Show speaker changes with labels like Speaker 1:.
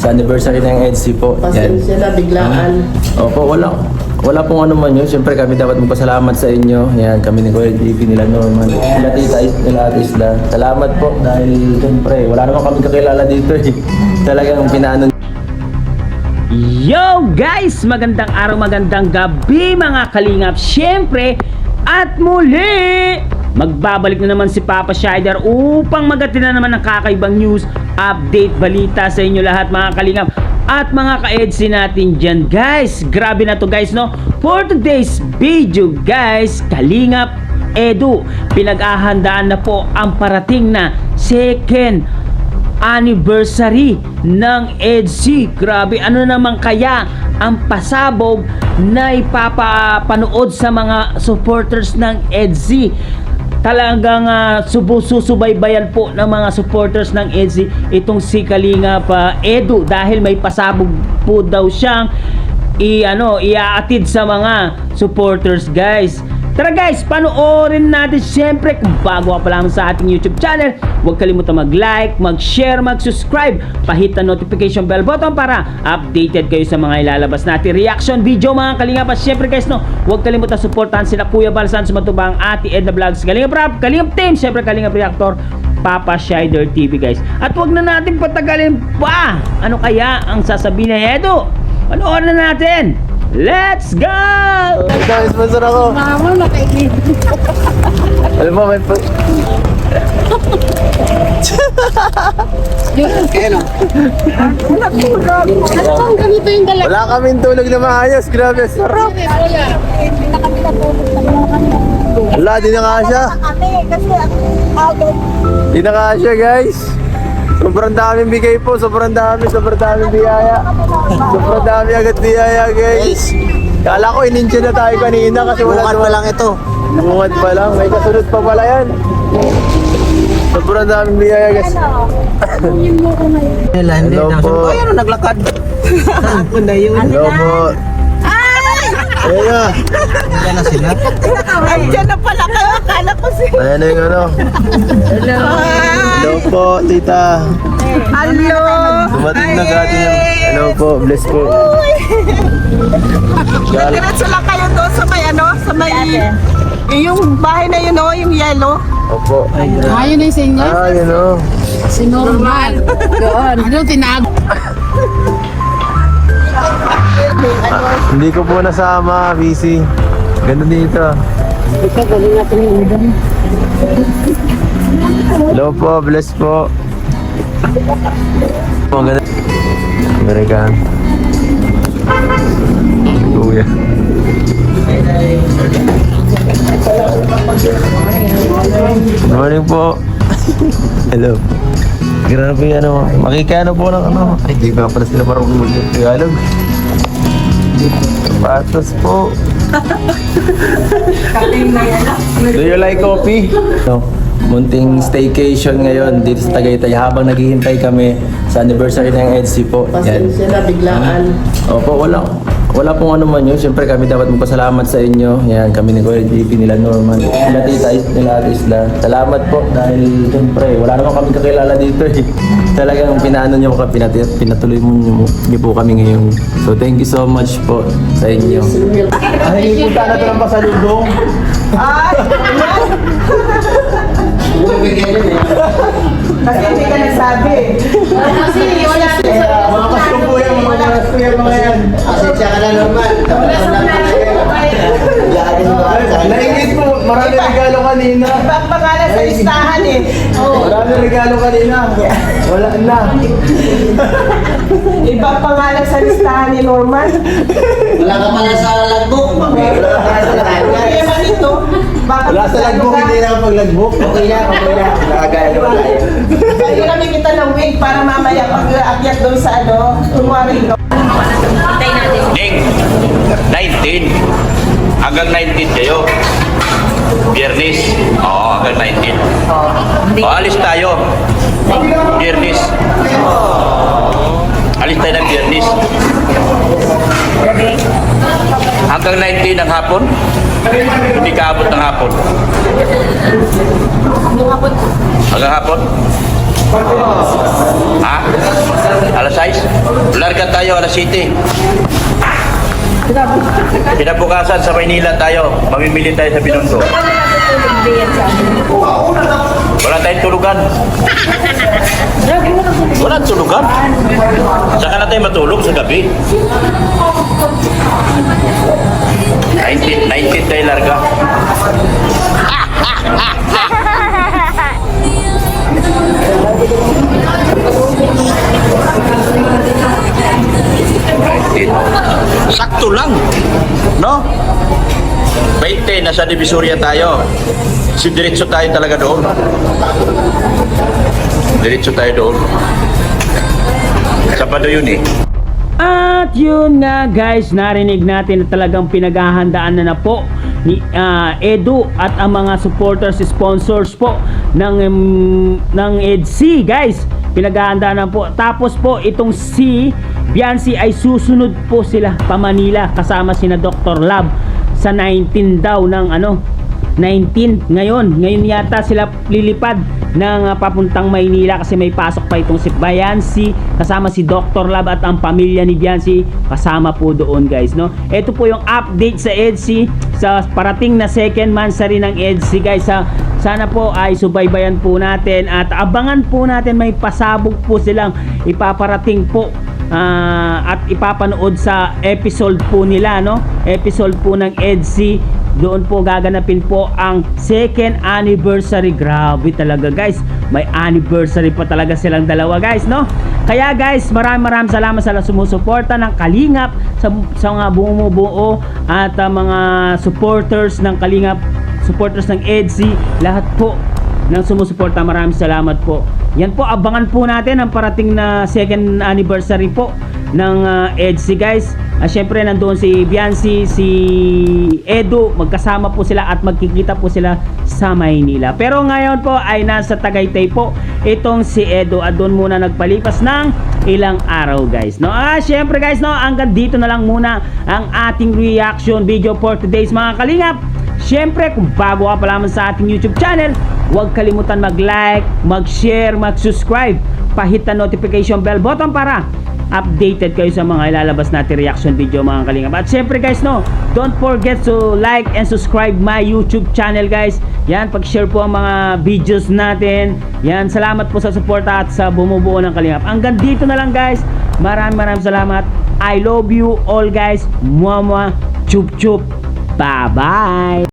Speaker 1: sa anniversary ng EDSI po. Yan.
Speaker 2: Pasensya na, biglaan.
Speaker 1: Opo, wala pong ano man yun. Siyempre kami dapat magpasalamat sa inyo. Yan, kami ni Kuya JP, nila Norman, nila Tita, nila Ate Isla. Salamat po dahil siyempre wala naman kami kakilala dito eh. Talagang pinaano.
Speaker 3: Yo guys! Magandang araw, magandang gabi mga kalingap. Siyempre, at muli, magbabalik na naman si Papa Shider upang magatin na naman ng kakaibang news, update, balita sa inyo lahat mga kalingap at mga ka-EDSI natin dyan guys. Grabe na to guys, no? For today's video guys, Kalingap Edu, pinag-ahandaan na po ang parating na second anniversary ng EDSI. Grabe, ano naman kaya ang pasabog na ipapapanood sa mga supporters ng EDSI? Talagang susubaybayan po ng mga supporters ng EDSI itong si Kalingap Edu dahil may pasabog po daw siyang iaatid sa mga supporters guys. Tara guys, panoorin natin. Siyempre, kung bago ka pa lamang sa ating YouTube channel, huwag kalimutan mag-like, mag-share, mag-subscribe, pahit ang notification bell button para updated kayo sa mga ilalabas natin reaction video mga kalingap. At siyempre guys, no, huwag kalimutan supportahan sila Kuya Balsan Sumatubang, Ate Edna Vlogs, Kalingap Rap, Kalingap Team, siyempre Kalingap Reactor, Papa Shider TV guys. At huwag na natin patagalin pa. Ano kaya ang sasabihin ni Edu? Panoorin na natin. Let's go!
Speaker 1: Ito, sponsor ako.
Speaker 2: Mama, nakaigid.
Speaker 1: Alam mo, may po.
Speaker 2: Kaya wala tulog. Ano bang ganito yung dalawa?
Speaker 1: Wala kaming tulog na maayos. Grabe, sarap.
Speaker 2: Kuya, hindi na kami natulog sa mga kanina.
Speaker 1: Wala, di na nga siya.
Speaker 2: Ate, kasi agad.
Speaker 1: Di na nga siya, guys. Sobrang daming bigay po. Sobrang daming biyaya. Sobrang dami agad biyaya, guys. Kala ko ininja na tayo kanina kasi wala pa lang ito. Bungad pa lang. May kasunod pa pala yan. Sobrang daming biyaya, guys.
Speaker 2: Yung mo ko ngayon.
Speaker 1: Hello po.
Speaker 4: Ay, ano naglakad? Ako na yun.
Speaker 1: Hello po. Ayan na.
Speaker 4: Ayan na sila.
Speaker 2: Ay, dyan na pala kayo. Akala ko
Speaker 1: Ayan na yung ano.
Speaker 2: Hello.
Speaker 1: Hello po, tita.
Speaker 2: Hello.
Speaker 1: Dumating na gati yung... Hello po, bless po.
Speaker 2: Diretso lang kayo doon sa may sa may... Yung bahay na yun, yung yellow.
Speaker 1: Opo.
Speaker 2: Ayun na yung sa inyo?
Speaker 1: Yun o.
Speaker 2: Si Norman. Doon. Ano, tinag?
Speaker 1: Hindi ko po nasama, busy. Ganda dito.
Speaker 2: Ikaw, galing natin yung udang.
Speaker 1: Hello po, bless po. Ang ganda. Amerikan. Kuya. Good morning po. Hello. Grabe po yung ano. Makikano po ng ano. Ay, di ba pala sila marunong mag-Tagalog. Patos po. Do you like coffee? No. Munting staycation ngayon dito sa Tagaytay habang naghihintay kami sa anniversary ng EDSI po. Yan.
Speaker 2: Pasensya na, biglaan.
Speaker 1: Opo, wala pong ano man yun. Siyempre kami dapat magpasalamat sa inyo. Yan, kami ni Kuya JP, nila Norman, nila Tita, nila Ate Isla. Salamat po dahil siyempre wala naman kami kakilala dito eh. Talagang pinaano nyo kami, pinatuloy nyo po kami ngayon. So thank you so much po sa inyo. Ay, punta na ito ng pasalubong.
Speaker 4: Kasi hindi ka nagsabi.
Speaker 2: Kasi wala
Speaker 1: Mga paskong po yan, mga paskong yan, mga yan.
Speaker 4: Asensya ka na naman.
Speaker 1: Naingit po, maraming regalo kanina.
Speaker 4: Ibang pangalan sa listahan eh.
Speaker 1: Maraming regalo kanina. Wala na.
Speaker 4: Ibang pangalan sa listahan ni Norman.
Speaker 5: Wala ka pala sa logbook.
Speaker 1: Wala ka sa lagbook.
Speaker 4: Kaya man ito, baka
Speaker 1: Wala sa lagbook, hindi na pag-lagbook. Okay na. Nakagaya naman tayo.
Speaker 4: Ayun namin kita ng wig para mamaya pag aakyat doon sa tumari doon.
Speaker 6: Ning, 19. Hanggang 19 kayo. Biyernes. Oo, hanggang 19. O, alis tayo. Biyernes. Alis tayo ng Biyernes. Hanggang 19 ng hapon. Hindi ka abot ng hapon. Hanggang hapon? Ha? Alas 6? Larga tayo alas 7. Kinabukasan sa Maynila tayo. Mamimili tayo sa Binondo. Wala tayong tulugan. Wala tulugan. Saka na tayo matulog sa gabi. 19 tayo larga. Sakto lang, no? 20, nasa Divisoria tayo. Diretso tayo talaga doon. Diretso tayo doon. Sabado yun eh.
Speaker 3: At yun nga guys, narinig natin na talagang pinaghahandaan na po ni Edu at ang mga supporters, sponsors po ng EDC guys. Pinaghahandaan na po. Tapos po itong si Biancy ay susunod po sila pa Manila kasama sina Dr. Lab sa 19 daw ng 19 ngayon yata sila lilipad ng papuntang Maynila kasi may pasok pa itong si Biancy kasama si Dr. Lab at ang pamilya ni Biancy kasama po doon guys, no? Ito po yung update sa EDC sa parating na second mansary ng EDC guys. Sana po ay subaybayan po natin at abangan po natin, may pasabog po silang ipaparating po at ipapanood sa episode po nila, no? Episode po ng EDC. Doon po gaganapin po ang second anniversary. Grabe talaga guys, may anniversary pa talaga silang dalawa guys, no? Kaya guys, maraming salamat sa sumusuporta ng Kalingap, sa mga bumubuo at mga supporters ng Kalingap, supporters ng EDC, lahat po ng sumusuporta, maraming salamat po. Yan po, abangan po natin ang parating na second anniversary po ng EDC guys. Syempre nandoon si Biancy, si Edu, magkasama po sila at magkikita po sila sa Maynila. Pero ngayon po ay nasa Tagaytay po itong si Edu at doon muna nagpalipas ng ilang araw guys, no? Syempre guys, no, hanggang dito na lang muna ang ating reaction video for today's mga Kalingap. Syempre, kung bago ka pa lamang sa ating YouTube channel, huwag kalimutan mag-like, mag-share, mag-subscribe, pahit ang notification bell button para updated kayo sa mga ilalabas natin reaction video mga Kalingap. At syempre guys, no, don't forget to like and subscribe my YouTube channel guys. Yan, pag-share po ang mga videos natin. Yan, salamat po sa suporta at sa bumubuo ng Kalingap. Hanggang dito na lang guys. Maraming salamat. I love you all guys. Mwah mwah. Chup chup. Bye bye.